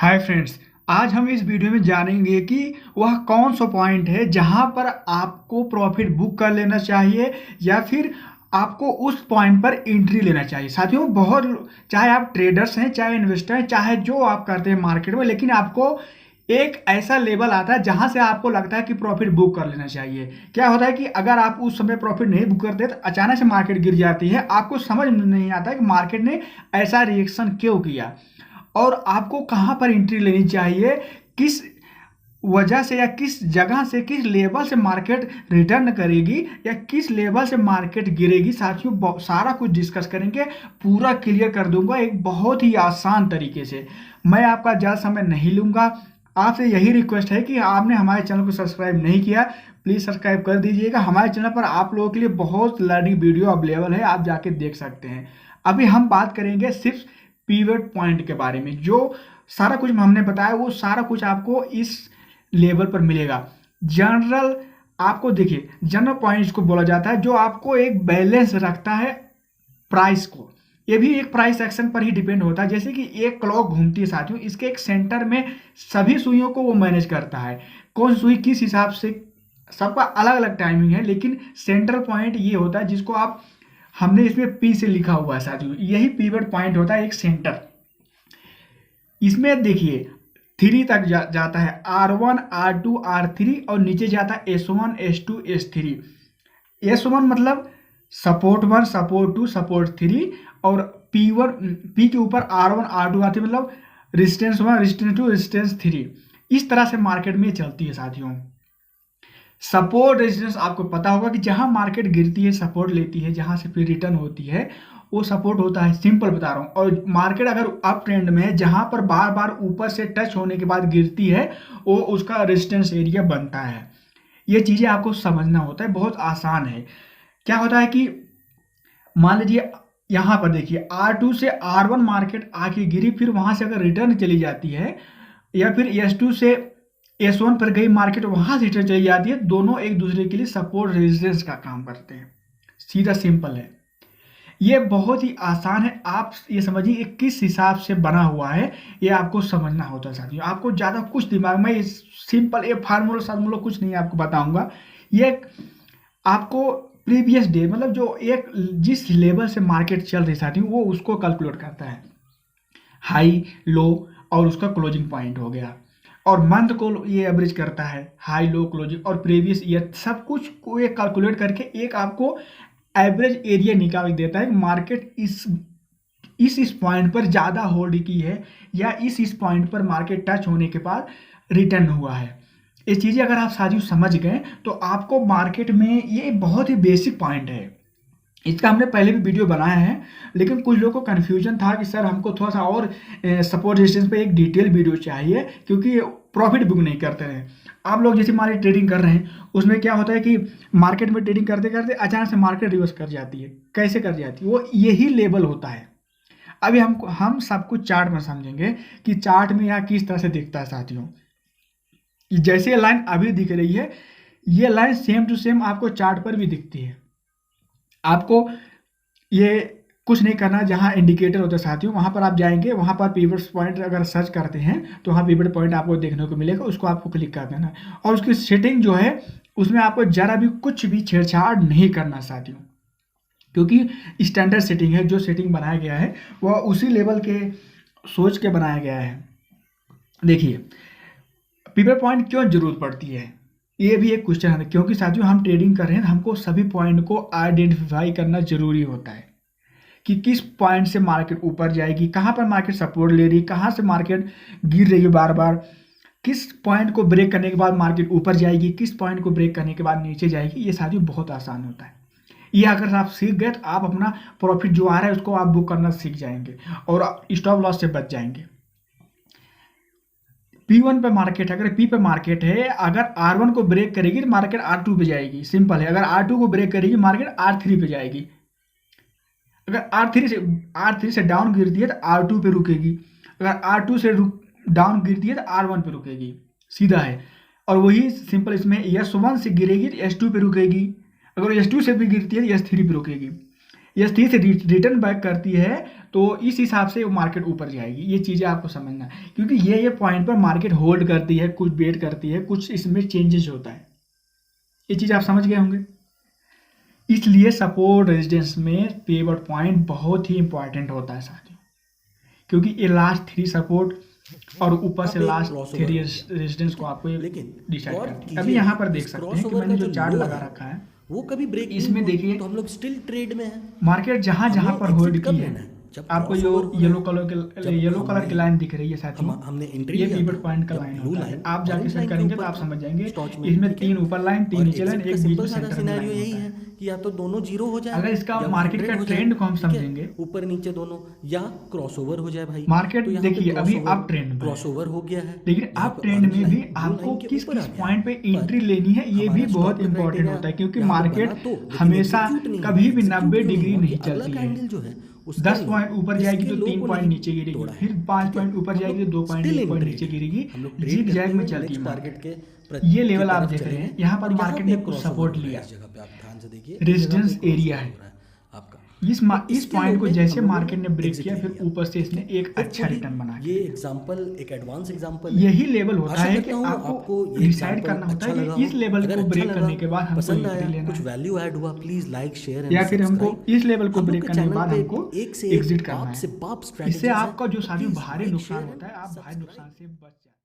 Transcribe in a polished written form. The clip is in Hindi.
Hi friends. आज हम इस वीडियो में जानेंगे कि वह कौन सा पॉइंट है जहां पर आपको प्रॉफिट बुक कर लेना चाहिए या फिर आपको उस पॉइंट पर एंट्री लेना चाहिए। साथियों, चाहे आप ट्रेडर्स हैं, चाहे इन्वेस्टर हैं, चाहे जो आप करते हैं मार्केट में, लेकिन आपको एक ऐसा लेवल आता है जहां से आपको लगता है कि प्रॉफिट बुक कर लेना चाहिए। क्या होता है कि अगर आप उस समय प्रॉफिट नहीं बुक करते तो अचानक से मार्केट गिर जाती है, आपको समझ में नहीं आता कि मार्केट ने ऐसा रिएक्शन क्यों किया और आपको कहां पर एंट्री लेनी चाहिए, किस वजह से या किस जगह से, किस लेवल से मार्केट रिटर्न करेगी या किस लेवल से मार्केट गिरेगी। साथियों, सारा कुछ डिस्कस करेंगे, पूरा क्लियर कर दूंगा एक बहुत ही आसान तरीके से। मैं आपका ज़्यादा समय नहीं लूंगा। आपसे यही रिक्वेस्ट है कि आपने हमारे चैनल को सब्सक्राइब नहीं किया, प्लीज़ सब्सक्राइब कर दीजिएगा। हमारे चैनल पर आप लोगों के लिए बहुत लर्निंग वीडियो अवेलेबल है, आप जाके देख सकते हैं। अभी हम बात करेंगे सिर्फ पिवट पॉइंट के बारे में। जो सारा कुछ हमने बताया वो सारा कुछ आपको इस लेवल पर मिलेगा। जनरल, आपको देखिए, जनरल पॉइंट इसको बोला जाता है जो आपको एक बैलेंस रखता है प्राइस को। ये भी एक प्राइस एक्शन पर ही डिपेंड होता है। जैसे कि एक क्लॉक घूमती है साथियों, इसके एक सेंटर में सभी सुइयों को वो मैनेज करता है। कौन सुई किस हिसाब से, सबका अलग अलग टाइमिंग है, लेकिन सेंट्रल पॉइंट ये होता है जिसको आप, हमने इसमें पी से लिखा हुआ है साथियों, यही पिवट पॉइंट होता है, एक सेंटर। इसमें देखिए 3 तक जाता है, R1 R2 R3 और नीचे जाता है S1 S2 S3। S1 मतलब सपोर्ट 1 सपोर्ट 2 सपोर्ट 3 और P के ऊपर R1 R2 R3 मतलब रेजिस्टेंस 1 रेजिस्टेंस 2 रेजिस्टेंस 3। इस तरह से मार्केट में चलती है साथियों। सपोर्ट रेजिस्टेंस आपको पता होगा कि जहां मार्केट गिरती है सपोर्ट लेती है, जहां से फिर रिटर्न होती है वो सपोर्ट होता है। सिंपल बता रहा हूं। और मार्केट अगर अप ट्रेंड में है, जहां पर बार बार ऊपर से टच होने के बाद गिरती है, वो उसका रेजिस्टेंस एरिया बनता है। ये चीजें आपको समझना होता है, बहुत आसान है। क्या होता है कि मान लीजिए यहां पर देखिए R2 से R1 मार्केट आके गिरी, फिर वहां से अगर रिटर्न चली जाती है, या फिर S2 से S1 पर गई मार्केट, वहां से रिटर्न चली जाती है, दोनों एक दूसरे के लिए सपोर्ट रेजिस्टेंस का काम करते हैं। सीधा सिंपल है, ये बहुत ही आसान है। आप ये समझिए ये किस हिसाब से बना हुआ है, ये आपको समझना होता है साथियों। आपको ज्यादा कुछ दिमाग में सिंपल ये फार्मूला कुछ नहीं आपको बताऊंगा। ये आपको प्रीवियस डे मतलब जो एक जिस लेवल से मार्केट चल रही साथियों, वो उसको कैलकुलेट करता है, हाई लो और उसका क्लोजिंग पॉइंट हो गया, और मंथ को ये एवरेज करता है, हाई लो क्लोजिंग और प्रीवियस ईयर, सब कुछ को ये कैलकुलेट करके एक आपको एवरेज एरिया निकाल देता है। मार्केट इस पॉइंट पर ज़्यादा होल्ड की है या इस पॉइंट पर मार्केट टच होने के बाद रिटर्न हुआ है। ये चीज़ें अगर आप साथियों समझ गए तो आपको मार्केट में, ये बहुत ही बेसिक पॉइंट है। इसका हमने पहले भी वीडियो बनाया है, लेकिन कुछ लोगों को कन्फ्यूजन था कि सर हमको थोड़ा सा और सपोर्ट रेजिस्टेंस पे एक डिटेल वीडियो चाहिए, क्योंकि प्रॉफिट बुक नहीं करते हैं। आप लोग जैसे मान लीजिए ट्रेडिंग कर रहे हैं, उसमें क्या होता है कि मार्केट में ट्रेडिंग करते करते अचानक से मार्केट रिवर्स कर जाती है। कैसे कर जाती है, वो यही लेवल होता है। अभी हम सब कुछ चार्ट में समझेंगे कि चार्ट में यहाँ किस तरह से दिखता है साथियों। जैसे लाइन अभी दिख रही है, ये लाइन सेम टू सेम आपको चार्ट पर भी दिखती है। आपको ये कुछ नहीं करना, जहां इंडिकेटर होता है साथियों वहां पर आप जाएंगे, वहां पर पिवट पॉइंट अगर सर्च करते हैं तो वहां पिवट पॉइंट आपको देखने को मिलेगा, उसको आपको क्लिक कर देना है। और उसकी सेटिंग जो है उसमें आपको जरा भी कुछ भी छेड़छाड़ नहीं करना साथियों, क्योंकि स्टैंडर्ड सेटिंग है। जो सेटिंग बनाया गया है वह उसी लेवल के सोच के बनाया गया है। देखिए, पिवट पॉइंट क्यों जरूरत पड़ती है, ये भी एक क्वेश्चन है। क्योंकि साथियों हम ट्रेडिंग कर रहे हैं, हमको सभी पॉइंट को आइडेंटिफाई करना जरूरी होता है कि किस पॉइंट से मार्केट ऊपर जाएगी, कहां पर मार्केट सपोर्ट ले रही है, कहां से मार्केट गिर रही है बार बार, किस पॉइंट को ब्रेक करने के बाद मार्केट ऊपर जाएगी, किस पॉइंट को ब्रेक करने के बाद नीचे जाएगी। ये साथियों बहुत आसान होता है। ये अगर आप सीख गए तो आप अपना प्रॉफिट जो आ रहा है उसको आप बुक करना सीख जाएंगे और स्टॉप लॉस से बच जाएंगे। P1 पे मार्केट है, अगर P पे मार्केट है, अगर R1 को ब्रेक करेगी तो मार्केट R2 पे जाएगी। सिंपल है। अगर R2 को ब्रेक करेगी मार्केट R3 पे जाएगी। अगर R3 से डाउन गिरती है तो R2 पे रुकेगी। अगर R2 से डाउन गिरती है तो R1 पे रुकेगी। सीधा है। और वही सिंपल इसमें S1 से गिरेगी तो S2 पे रुकेगी। अगर S2 से भी गिरती है तो S3 पे रुकेगी। S3 से रिटर्न बैक करती है तो इस हिसाब से वो मार्केट ऊपर जाएगी। ये चीज़ें आपको समझना है, क्योंकि ये पॉइंट पर मार्केट होल्ड करती है, कुछ वेट करती है, कुछ इसमें चेंजेस होता है। ये चीज़ आप समझ गए होंगे। इसलिए सपोर्ट रेजिस्टेंस में पिवट पॉइंट बहुत ही इंपॉर्टेंट होता है साथियों, क्योंकि ये लास्ट 3 सपोर्ट और ऊपर से लास्ट 3 रेजिस्टेंस को आपको डिसाइड करती है। अभी यहाँ पर देख सकते हैं कि मैंने जो चार्ट लगा रखा है वो कभी ब्रेक इसमें देखिए तो हम लोग स्टिल ट्रेड में हैं। मार्केट जहां जहां पर होल्ड की है, जब आपको जो येलो कलर की लाइन दिख रही है साथियों, हमने एंट्री ये लिया पिवट था, पॉइंट का जब लाइन ब्लू होता है। लाइन आप जाके सेट करेंगे तो आप समझ जाएंगे स्टॉच में, इसमें ठीक है? 3 ऊपर लाइन, 3 और नीचे लाइन, exit एक का बीच में सिंपल सादा सेंटर में सिनेरियो लाइन यही होता है है। कि या तो दोनों जीरो हो जाए, अगर इसका या मार्केट का 100 हो जाए, ट्रेंड को हम ठीक है? समझेंगे, ऊपर नीचे दोनों, या क्रॉसओवर हो जाए भाई। मार्केट तो यहाँ पे देखिए अभी crossover- अप ट्रेंड में है। क्रॉसओवर हो गया है, लेकिन यहाँ अप पे ट्रेंड orange में line भी blue आपको line के किस ऊपर आ किस गया। पॉइंट पे पर एंट्री लेनी है ये भी हमारा बहुत stop इंपॉर्टेंट criteria होता है, क्योंकि यहाँ पे मार्केट बना तो, लेकिन हमेशा execute नहीं कभी हुआ। भी Execute 90 क्यों डिग्री हुआ नहीं कि अगला चलती है। कैंडल जो है उसका 10 पॉइंट ऊपर जाएगी तो इसके 3 लो को पॉइंट नहीं नीचे गिरेगी, तोड़ा है, फिर 5 ठीक है? पॉइंट ऊपर हम जाएगी लोग तो 2 पॉइंट still 1 पॉइंट in नीचे trade। गिरेगी। हम लोग trade जिग करते जैग में हुए चलती next है target मार्केट। के ये लेवल की आप तरफ देख चले रहे हैं, हैं। यहाँ पर और मार्केट पे ने कुछ crossover सपोर्ट हो रहा है। लिया, इस जगह पे आप ध्यान से देखिए, रेजिस्टेंस इस जगह पे एरिया crossover है। हो रहा है आपका। इस इसके पॉइंट लो को में जैसे हम लोगों मार्केट ने ब्रेक exit किया, ले फिर लिया। ऊपर से इसने एक अच्छा Hopefully रिटर्न बना ये के एग्जांपल एक एडवांस एग्जांपल यही लेवल होता आशा है करता कि हूँ आपको आपको ये डिसाइड एग्जांपल करना होता अच्छा है लगा कि हो। इस लेवल अगर को अच्छा ब्रेक लगा, करने के बाद हमको पसंद एंट्री आया, लेना कुछ है, वैल्यू ऐड हुआ, प्लीज लाइक शेयर एंड या फिर हमको सब्सक्राइब। इस लेवल को हम लोग ब्रेक के करने के चैनल बाद पे हमको एक से एग्जिट एक करना बाप है। से बाप इससे स्ट्रेटजीज है, आपका जो तो साथियों प्लीज भारी लाइक नुकसान शेयर होता है, एंड आप भारी सब्सक्राइब। नुकसान से बच जाए।